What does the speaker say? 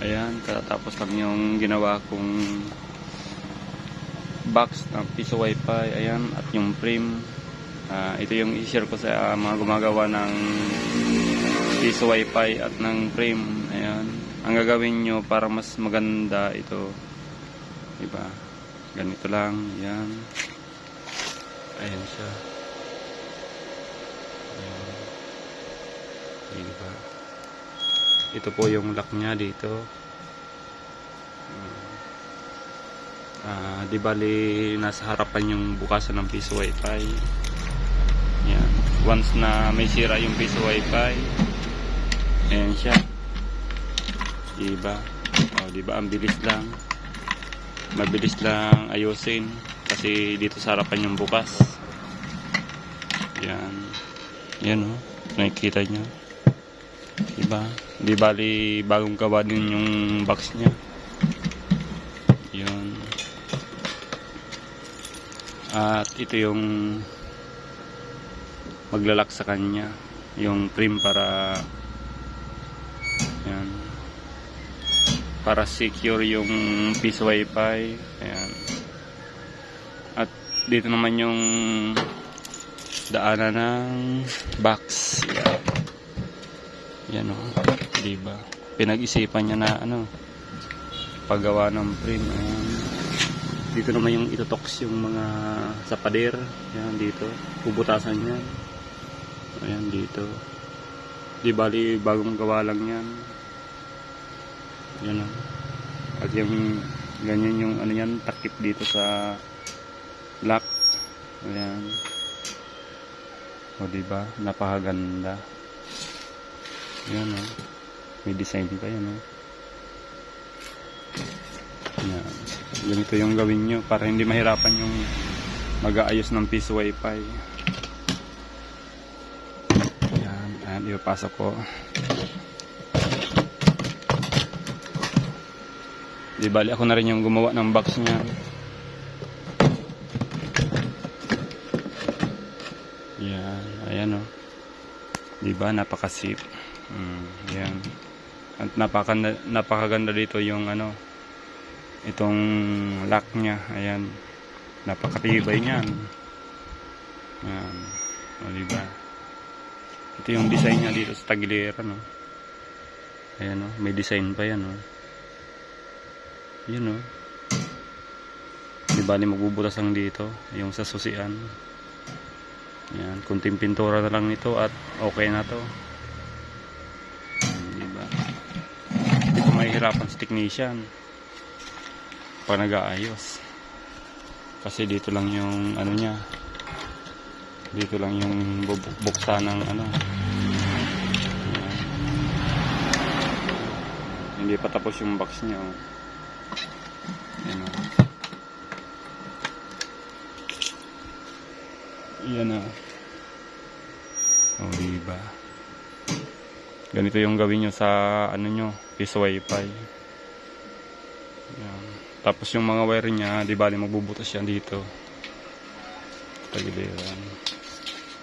Ayan, katapos lang yung ginawa kong box ng piso wifi. Ayan, at yung frame. Ito yung i-share ko sa mga gumagawa ng piso wifi at ng frame. Ayan, ang gagawin nyo para mas maganda ito, diba? Ganito lang. Ayan. Ayan siya. Ayan. Diba? Ito po yung lock nya dito. Di bali nasa harapan yung bukasan ng piso wifi. Yan. Once na may sira yung piso wifi, ayan siya. Diba? Diba ang bilis lang. Mabilis lang ayusin kasi dito sa harapan yung bukas. Yan. Yan nakikita nyo. Diba? Di bali bagong gawa din yung box nya. Yun. At ito yung maglalak sa kanya, yung frame para yan, para secure yung piso wifi. Ayan. At dito naman yung daanan ng box. Yan diba? Pinag-isipan niya na paggawa ng frame. Ayan. Dito naman yung itutoks yung mga sa pader. Yan dito. Bubutasan yan. Ayan dito. Di bali bagong gawa lang yan. Yan At yung ganyan yung yan, takip dito sa lock. Ayan. Diba? Napakaganda. Yan may design pa yan Yan. Ganito yung gawin nyo para hindi mahirapan yung mag-aayos ng piso wifi. Yan, ipapasok ko. Di bali ako na rin yung gumawa ng box niya. Yan, ayan diba, napaka-safe. Yan. At napakaganda dito yung itong lock nya. Ayan, napakatibay niyan. Yan, diba? Ito yung design nya dito sa tagiliran ayan may design pa yan yun di bali magbubutas lang dito yung sa susian. Yan, kunting pintura na lang nito at okay na to. Diba? Hindi ko mahihirapan sa technician pag nag-aayos kasi dito lang yung nya, dito lang yung buksan ng Yan. Hindi pa tapos yung box nya yan diba? Ganito yung gawin nyo sa nyo, piso wifi. Yan. Tapos yung mga wire nya, di bali magbubutas yan dito. Tagiliran.